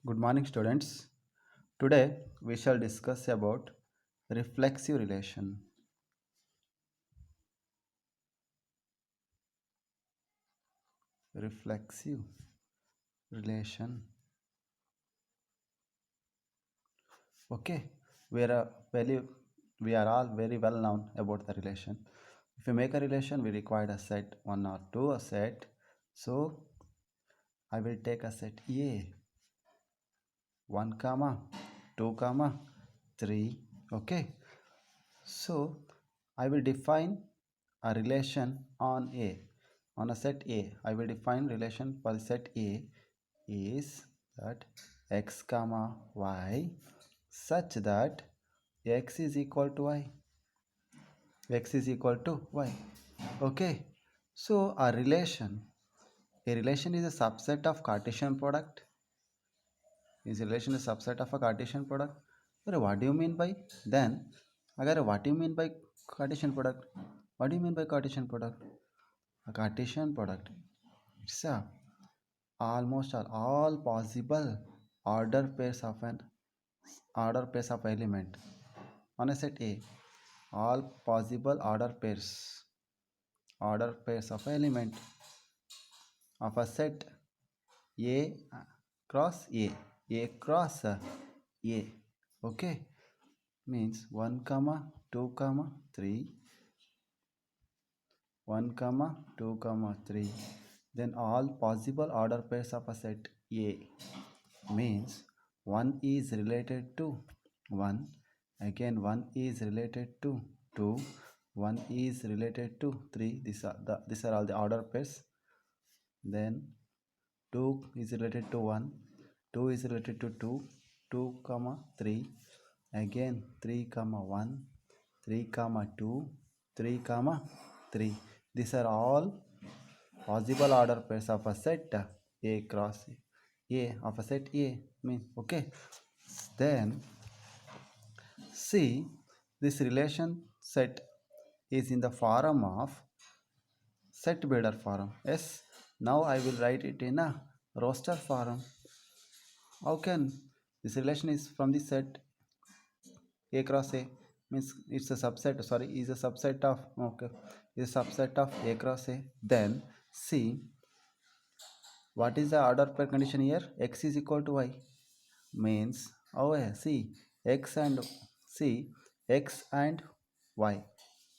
Good morning, students. Today we shall discuss about reflexive relation. Reflexive relation. Okay, we are we are all very well known about the relation. If we make a relation, we require a set one or two a set. So I will take a set A, one comma, two comma, three. Okay, so I will define a relation on A. On a set A, I will define relation for set A is that x comma y such that x is equal to y. X is equal to y. Okay. So a relation is a subset of Cartesian product. Is a relation a subset of a Cartesian product? But what do you mean by then? Agar what do you mean by Cartesian product? What do you mean by Cartesian product? A Cartesian product. It's a almost all possible order pairs of an order pairs of element on a set A. All possible order pairs of element of a set A cross A cross A. Okay, means 1 comma 2 comma 3, 1 comma 2 comma 3, then all possible order pairs of a set A means 1 is related to 1, again 1 is related to 2, 1 is related to 3. These are all the order pairs. Then 2 is related to 1, 2 is related to 2, 2 comma 3, again 3 comma 1, 3 comma 2, 3 comma 3. These are all possible order pairs of a set A cross A of a set A mean. Okay, then see, this relation set is in the form of set builder form. Yes, now I will write it in a roster form. How can this relation is from the set A cross A means it's a subset, sorry, is a subset of, okay, is a subset of A cross A. Then see, what is the order pair condition here? X is equal to Y means, oh yeah, see, x and see x and y,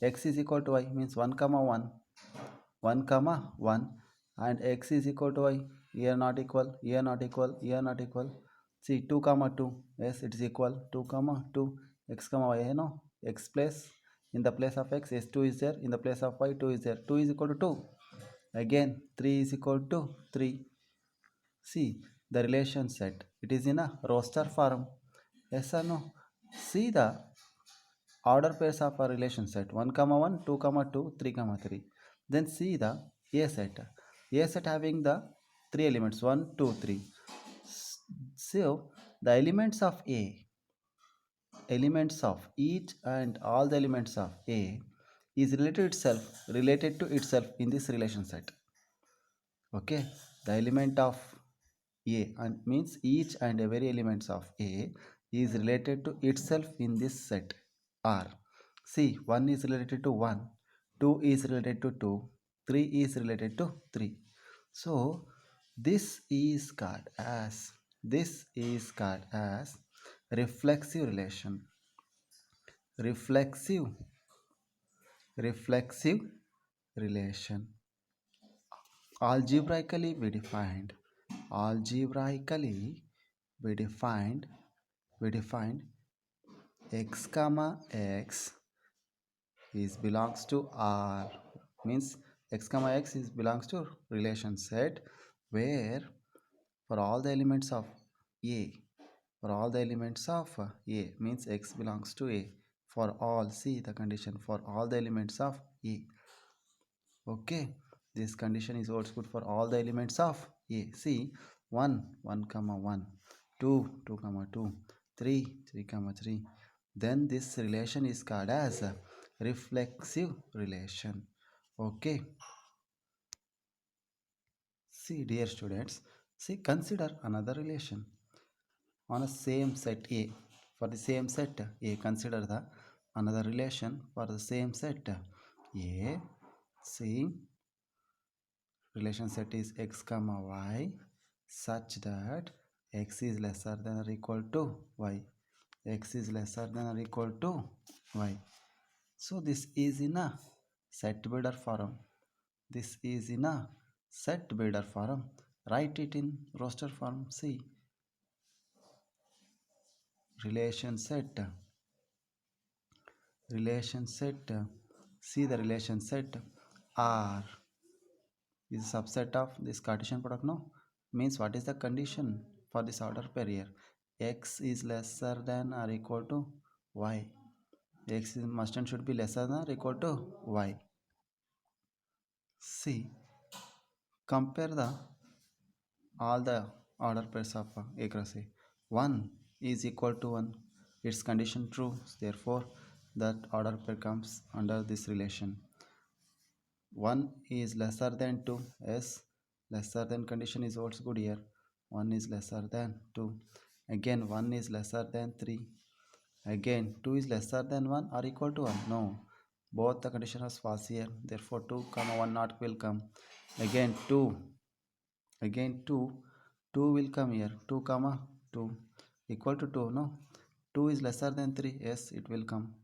x is equal to y means 1 comma 1, 1 comma 1, and x is equal to y, here not equal, here not equal, here not equal. See, 2 comma 2, yes, it is equal 2 comma 2, x comma y, you know, x place, in the place of x, yes, 2 is there, in the place of y, 2 is there, 2 is equal to 2, again 3 is equal to 3. See the relation set. It is in a roster form. Yes or no? See the order pairs of a relation set 1 comma 1, 2 comma 2, 3 comma 3. Then see the A set. A set having the three elements 1, 2, 3. So the elements of each and all the elements of A is related to itself in this relation set. Okay, the element of A and means each and every elements of A is related to itself in this set R. See, 1 is related to 1, 2 is related to 2, 3 is related to 3. So this is called as reflexive relation. Reflexive reflexive relation. Algebraically we defined algebraically we defined we defined x comma x is belongs to R means x comma x is belongs to relation set where for all the elements of A, for all the elements of A means x belongs to A, for all, see the condition, for all the elements of A. Okay, this condition is also good for all the elements of A. See, 1 comma 1, 2 comma 2, 3 comma 3. Then this relation is called as a reflexive relation. Okay, see dear students, see, consider another relation. on a same set A. For the same set A, consider the another relation for the same set A. See, relation set is x comma y such that x is lesser than or equal to y. X is lesser than or equal to y. So this is in a set builder form. This is in a set builder form. Write it in roster form. See, relation set. Relation set. See the relation set R is a subset of this Cartesian product. No, means what is the condition for this order pair here? X is lesser than or equal to y. X must and should be lesser than or equal to y. See, compare the all the order pairs of A cross A. 1 is equal to 1. Its condition true. Therefore, that order pair comes under this relation. 1 is lesser than 2. Yes, lesser than condition is also good here. 1 is lesser than 2. Again, 1 is lesser than 3. Again, 2 is lesser than 1 or equal to 1. No, both the condition is false here. Therefore, 2 comma 1 not will come. Again, 2. Again, 2 will come here. 2 comma 2 equal to 2. No, 2 is lesser than 3. Yes, it will come.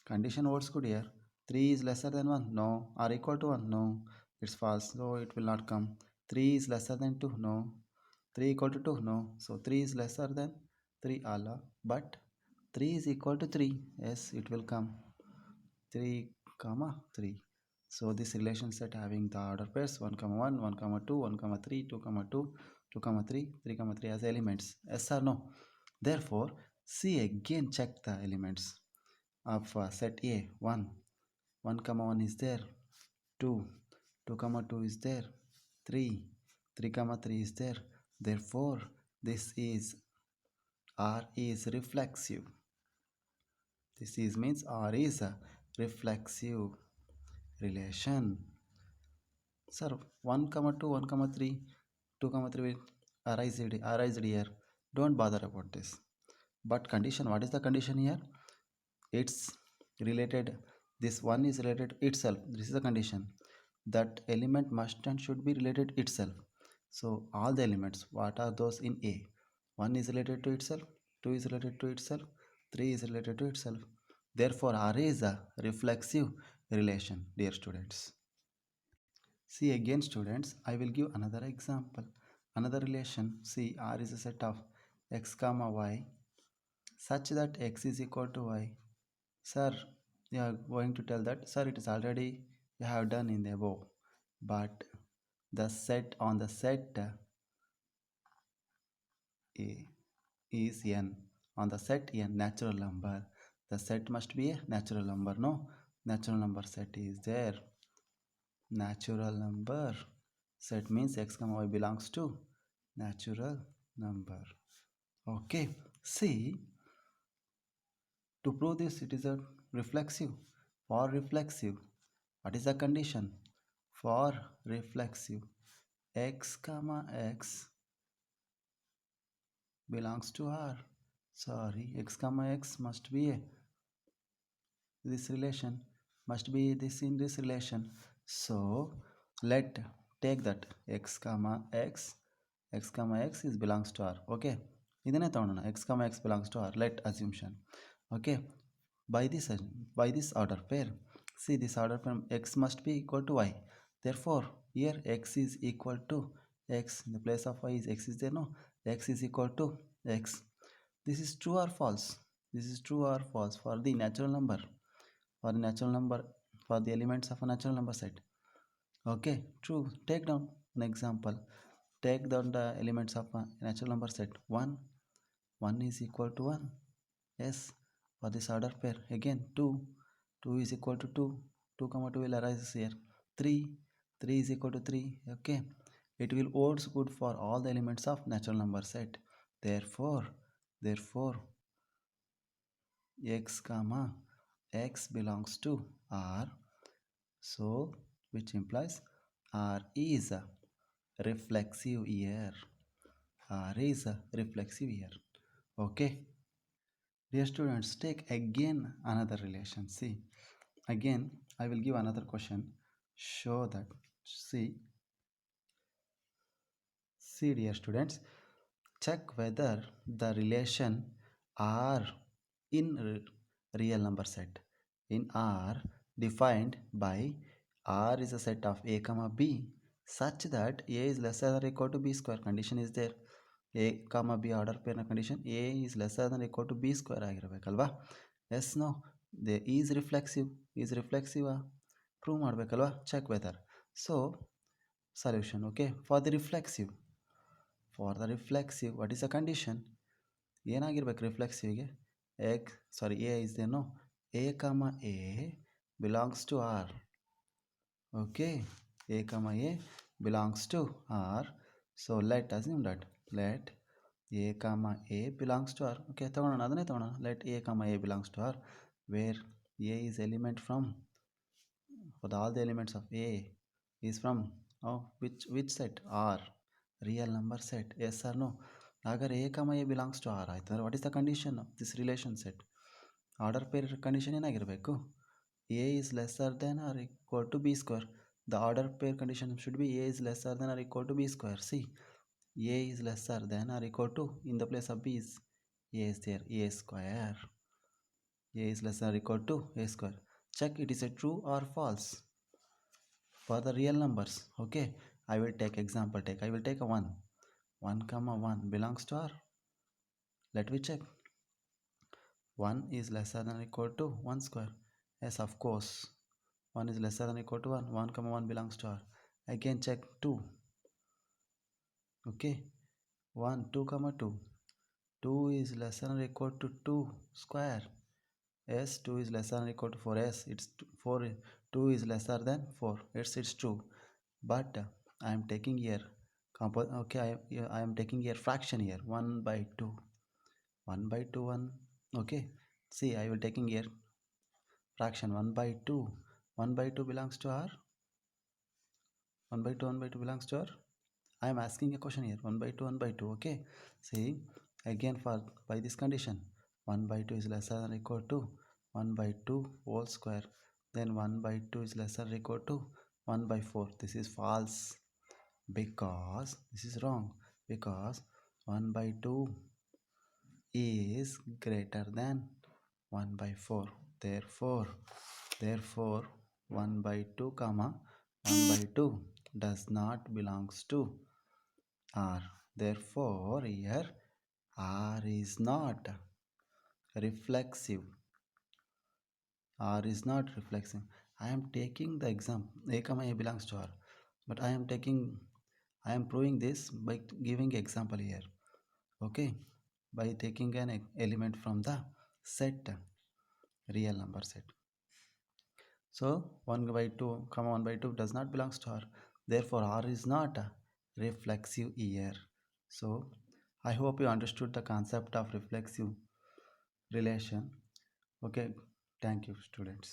Condition holds good here. 3 is lesser than 1. No. Or equal to 1. No. It's false. So it will not come. 3 is lesser than 2. No. 3 equal to 2. No. So 3 is lesser than 3 Allah. But 3 is equal to 3. Yes, it will come. 3 comma 3. So this relation set having the order pairs 1 comma 1, 1 comma 2, 1 comma 3, 2 comma 2, 2 comma 3, 3 comma 3 as elements. Yes or no? Therefore, see again check the elements of set A. 1 1 comma 1 is there, 2 2 comma 2 is there, 3 3 comma 3 is there. Therefore this is R is reflexive. This is means R is a reflexive relation. Sir, 1 comma 2 1 comma 3 2 comma 3 will arise here. Don't bother about this. But condition, what is the condition here? It's related, this one is related to itself. This is the condition, that element must and should be related itself. So all the elements, what are those in A? 1 is related to itself, 2 is related to itself, 3 is related to itself. Therefore R is a reflexive relation, dear students. See again students, I will give another example, another relation. See, R is a set of x comma y such that x is equal to y. Sir, you are going to tell that, sir, it is already you have done in the above. But the set on the set A is n. On the set n, natural number. The set must be a natural number. No, natural number set is there. Natural number set means x comma y belongs to natural number. Okay, see, to prove this, it is a reflexive. For reflexive, what is the condition? For reflexive, x comma x belongs to R. Sorry, x comma x must be a this relation, must be this in this relation. So let take that x comma x is belongs to R. Okay, ಇದನ್ನೇ ತಗೊಳ್ಳೋಣ, x comma x belongs to R. Let assumption. Okay, by this order pair, see this order pair x must be equal to y. Therefore here x is equal to x, in the place of y is x is there. No, x is equal to x. This is true or false? This is true or false for the natural number, for the natural number, for the elements of a natural number set. Okay, true. Take down an example. Take down the elements of a natural number set. 1 is equal to 1. Yes, for this order pair. Again 2 is equal to 2 comma 2 will arise here. 3 is equal to 3. Okay, it will holds good for all the elements of natural number set. Therefore x comma x belongs to R. So which implies R is a reflexive here. R is a reflexive here. Okay. Dear students, take again another relation. See, again, I will give another question. Show that. See, see, dear students, check whether the relation R in real number set in R defined by R is a set of A comma B such that A is lesser than or equal to B square condition is there. A comma B order pair condition A is lesser than or equal to B square ಆಗಿರಬೇಕಲ್ವಾ. Yes no they is reflexive prove ಮಾಡಬೇಕಲ್ವಾ. Check whether. So solution. Okay, for the reflexive, what is the condition? ಏನಾಗಿರ್ಬೇಕು ರಿಫ್ಲೆಕ್ಸಿವ್ಗೆ? A is there, no? A comma A belongs to R. Okay, A comma A belongs to R. So let assume that let A comma A belongs to R. Okay, ತಗೊಳ್ಳೋಣ, ಅದನ್ನೇ ತಗೊಳ್ಳೋಣ. Let A comma A belongs to R, where A is element from, for all the elements of A is from which set? R, real number set. Yes or no? Agar A comma A belongs to R ಆಯ್ತು ಅಂದ್ರೆ what is the condition of this relation set? Order pair condition ಏನಾಗಿರಬೇಕು? A is lesser than or equal to B square. The order pair condition should be A is lesser than or equal to B square. See, A is lesser than or equal to, in the place of B is A is there, A square. A is less than or equal to A square. Check it is a true or false for the real numbers. Okay, I will take example. I will take a 1 comma 1 belongs to R. Let me check. 1 is lesser than or equal to 1 square. Yes, of course, 1 is lesser than or equal to 1 comma 1 belongs to R. Again check 2. Okay, 1 2 comma 2, 2 is lesser than or equal to 2 square. Yes, 2 is lesser than or equal to 4. Yes, it's 4. 2 is lesser than 4. It's true. But I am taking here okay, I am taking here fraction here, 1 by 2. 1 by 2 1. Okay, see, I will taking here fraction 1 by 2. 1 by 2 belongs to R. 1 by 2 1 by 2 belongs to R. I am asking a question here, 1 by 2 1 by 2. Okay, see, again for by this condition, 1 by 2 is lesser than or equal to 1 by 2 whole square. Then 1 by 2 is lesser than or equal to 1 by 4. This is false, because this is wrong, because 1 by 2 is greater than 1 by 4. Therefore 1 by 2 comma 1 by 2 does not belongs to R. Therefore here R is not reflexive. R is not reflexive. I am taking the example A comma A belongs to R, but I am proving this by giving example here. Okay, by taking an element from the set, real number set. So 1 by 2 comma 1 by 2 does not belongs to R. Therefore R is not reflexive here. So I hope you understood the concept of reflexive relation. Okay, thank you students.